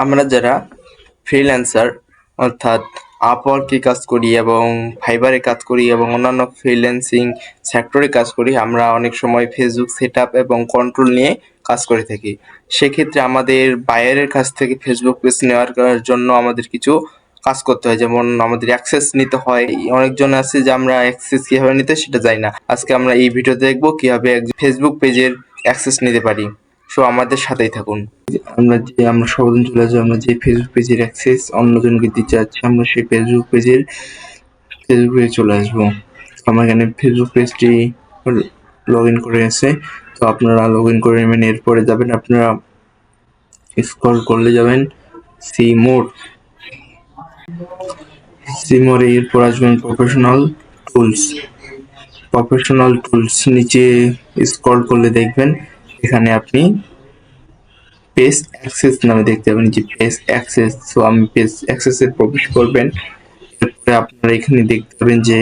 আমরা যারা ফ্রিল্যান্সার অর্থাৎ আপওয়ার্কে কাজ করি এবং ফাইবারে কাজ করি এবং অন্যান্য ফ্রিল্যান্সিং সেক্টরে কাজ করি, আমরা অনেক সময় ফেসবুক সেটআপ এবং কন্ট্রোল নিয়ে কাজ করে থাকি। সেক্ষেত্রে আমাদের বায়ারের কাছ থেকে ফেসবুক পেজ নেওয়ার জন্য আমাদের কিছু কাজ করতে হয়, যেমন আমাদের অ্যাক্সেস নিতে হয়। অনেকজন আছে যে আমরা অ্যাক্সেস কিভাবে নিতে সেটা জানি না। আজকে আমরা এই ভিডিওতে দেখবো কিভাবে ফেসবুক পেজের অ্যাক্সেস নিতে পারি। সো আমাদের সাথেই থাকুন। আমরা সর্বজন চলে আসবো, আমরা যে ফেসবুক পেজের অ্যাক্সেস অন্যজনকে দিতে চাচ্ছি, আমরা সেই ফেসবুক পেজে চলে আসবো। আমার এখানে ফেসবুক পেজটি লগ ইন করে আছে, তো আপনারা লগ ইন করে নেবেন। এরপরে যাবেন, আপনারা স্ক্রল করলে যাবেন সি মোর এরপর আসবেন প্রফেশনাল টুলস নিচে স্ক্রল করলে দেখবেন এখানে আপনি পেজ অ্যাক্সেস নামে দেখতে পাবেন, যে পেজ অ্যাক্সেস। সো আমি পেজ অ্যাক্সেসে প্রবেশ করবেন। এরপরে আপনারা এখানে দেখতে পাবেন যে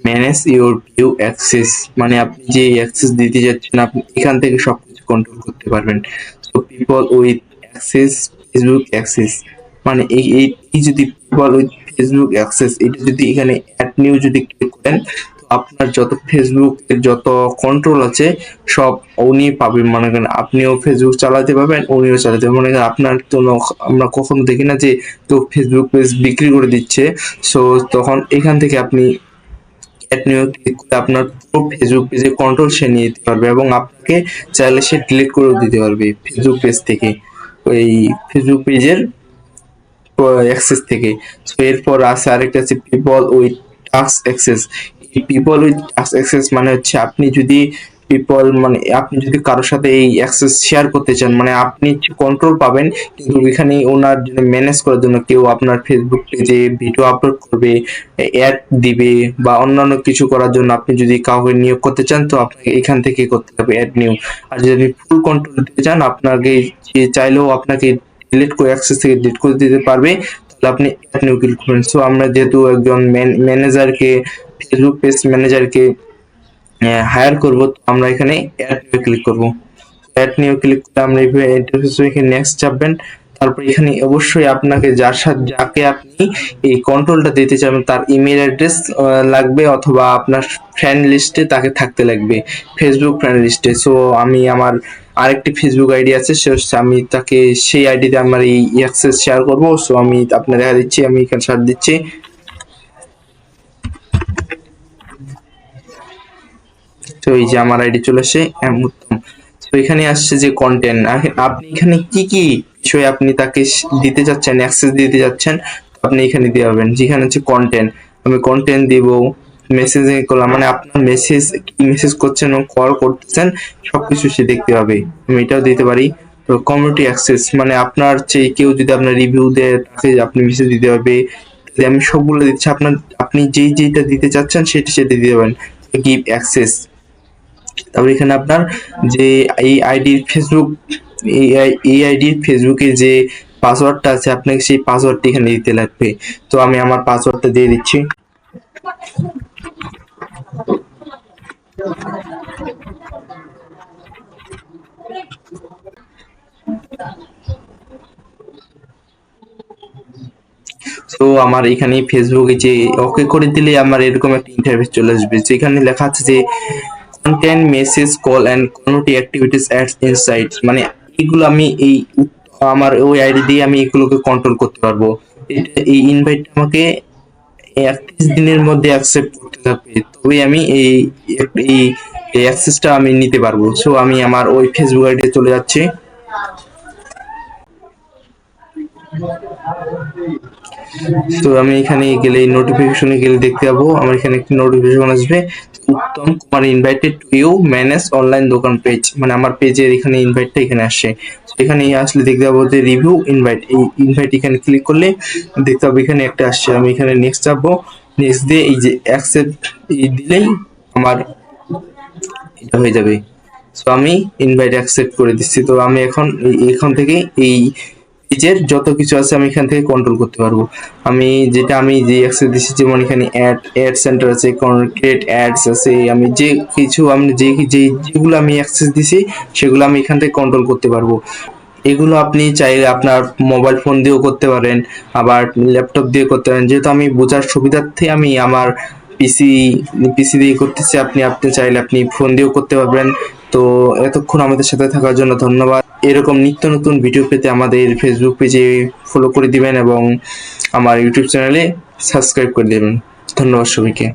ম্যানেজ ইউর ভিউ অ্যাক্সেস, মানে আপনি যে অ্যাক্সেস দিতে যাচ্ছেন আপনি এখান থেকে সবকিছু কন্ট্রোল করতে পারবেন। So people with access Facebook access, মানে এই যদি পিপল উইথ ফেসবুক অ্যাক্সেস এটা যদি এখানে অ্যাড নিউ যদি ক্লিক করেন, তো আপনার যত ফেসবুক এর যত কন্ট্রোল আছে সব উনি পাবেন। মনে করেন আপনিও ফেসবুক চালাতে পারবেন, উনিও চালাতে পারবেন। মনে করেন আপনার তো আমরা কখনো দেখি না যে তো ফেসবুক পেজ বিক্রি করে দিচ্ছে। সো তখন এখান থেকে আপনি অ্যাড নিউ ক্লিক করে আপনার পুরো ফেসবুক পেজে কন্ট্রোল সে নিয়ে নিতে পারবে এবং আপনাকে চাইলে সে ডিলিট করেও দিতে পারবে ফেসবুক পেজ থেকে, ওই ফেসবুক পেজের অ্যাক্সেস থেকে। সো এরপর আছে আরেকটা আছে পিপল উইথ টাস্ক অ্যাক্সেস। এই পিপল উইথ টাস্ক অ্যাক্সেস মানে হচ্ছে আপনি যদি আপনি যদি কারোর সাথে এই অ্যাক্সেস শেয়ার করতে চান, মানে আপনি কন্ট্রোল পাবেন কিন্তু এখানে ওনার জন্য ম্যানেজ করার জন্য কেউ আপনার ফেসবুক পেজে ভিডিও আপলোড করবে, অ্যাড দিবে বা অন্যান্য কিছু করার জন্য আপনি যদি কাউকে নিয়োগ করতে চান, তো আপনাকে এখান থেকে করতে হবে অ্যাড নিউ। আর যদি ফুল কন্ট্রোল দিতে চান, আপনাকে চাইলেও আপনাকে ডিলিট করে অ্যাক্সেস থেকে ডিলিট করে দিতে পারবে, তাহলে আপনি অ্যাড নিউ ক্লিক করবেন। সো আমরা যেহেতু একজন ম্যানেজারকে ফেসবুক পেজ ম্যানেজারকে হায়ার করব, তো আমরা এখানে অ্যাড নিউ ক্লিক করব। অ্যাড নিউ ক্লিক করে আমরা ইন্টারফেসে এখানে নেক্সট চাপবেন। তারপর এখানে অবশ্যই আপনাকে যাকে আপনি এই কন্ট্রোলটা দিতে চান তার ইমেল অ্যাড্রেস লাগবে, অথবা আপনার ফ্রেন্ড লিস্টে তাকে থাকতে লাগবে, ফেসবুক ফ্রেন্ড লিস্টে। সো আমি আমার আরেকটি ফেসবুক আইডি আছে, আমি তাকে সেই আইডিতে আমার এই অ্যাক্সেস শেয়ার করব। সো আমি আপনার দেখা দিচ্ছি, আমি এখানে সার্চ দিচ্ছি। তো এই যে আমার আইডি চলে আসে উত্তম। তো এখানে আসছে যে কন্টেন্ট, আপনি এখানে কি কি বিষয় আপনি তাকে দিতে চাচ্ছেন, অ্যাক্সেস দিতে যাচ্ছেন, আপনি এখানে দিয়ে পাবেন। যেখানে হচ্ছে কন্টেন্ট, আমি কন্টেন্ট দিব। মেসেজিং করলাম, মানে আপনার মেসেজ কি মেসেজ করছেন ও কল করতেছেন সবকিছু সে দেখতে পাবে, আমি এটাও দিতে পারি। তো কমিউনিটি অ্যাক্সেস, মানে আপনার চেয়ে কেউ যদি আপনার রিভিউ দেয় তাকে আপনি মেসেজ দিতে পারবে। আমি সবগুলো দিচ্ছি, আপনি যেইটা দিতে চাচ্ছেন সেটা দিতে পারেন। গিভ অ্যাক্সেস, তারপর এখানে আপনার যে এই আইডির ফেসবুক এই আইডির ফেসবুকে যে পাসওয়ার্ডটা আছে আপনাকে সেই পাসওয়ার্ডটা এখানে দিতে লাগবে। তো আমি আমার পাসওয়ার্ডটা দিয়ে দিচ্ছি। তো আমার এখানে ফেসবুকে যে ওকে করে দিলে আমার এরকম একটা ইন্টারফেস চলে আসবে, যেখানে লেখা আছে যে content message call and community activities ads insights, মানে এগুলো আমি এই আমার ওই আইডি দিয়ে আমি এগুলোকে কন্ট্রোল করতে পারবো। এই ইনভাইট আমাকে 31 দিনের মধ্যে অ্যাকসেপ্ট করতে থাকবে, তবেই আমি এই অ্যাক্সেসটা আমি নিতে পারবো। সো আমি আমার ওই ফেসবুক আইডি চলে যাচ্ছি। তো আমি এখানে গেলে নোটিফিকেশনে গেলে দেখতে পাবো আমার এখানে একটি নোটিফিকেশন আসবে, Uttam Kumar invited to you manage online দোকান পেজ, মানে আমার পেজের এখানে ইনভাইটটা এখানে আসছে। এখানে আসলে দেখতে পাবো যে রিভিউ ইনভাইট, এই ইনভাইট এখানে ক্লিক করলে দেখতে পাবো এখানে একটা আসছে। আমি এখানে নেক্সট যাবো, নেক্সট দিয়ে এই যে অ্যাকসেপ্ট দিলেই আমার এটা হয়ে যাবে। সো আমি ইনভাইট অ্যাকসেপ্ট করে দিচ্ছি। তো আমি এখন থেকে এই পেজের যত কিছু আছে আমি এখান থেকে কন্ট্রোল করতে পারবো। আমি যে অ্যাক্সেস দিচ্ছি, যেমন এখানে অ্যাড সেন্টার আছে, ক্রিয়েট অ্যাডস আছে, আমি যে কিছু আমি যেগুলো আমি অ্যাক্সেস দিছি সেগুলো আমি এখান থেকে কন্ট্রোল করতে পারবো। এগুলো আপনি চাইলে আপনার মোবাইল ফোন দিয়েও করতে পারেন, আবার ল্যাপটপ দিয়ে করতে পারেন। যেহেতু আমি বোঝার সুবিধার্থে আমি আমার পিসি পিসি দিয়ে করতেছি, আপনি চাইলে আপনি ফোন দিয়েও করতে পারবেন। তো এতক্ষণ আমাদের সাথে থাকার জন্য ধন্যবাদ। এরকম নিত্য নতুন ভিডিও পেতে আমাদের ফেসবুক পেজে ফলো করে দিবেন এবং আমার ইউটিউব চ্যানেলে সাবস্ক্রাইব করে দেবেন। ধন্যবাদ সবাইকে।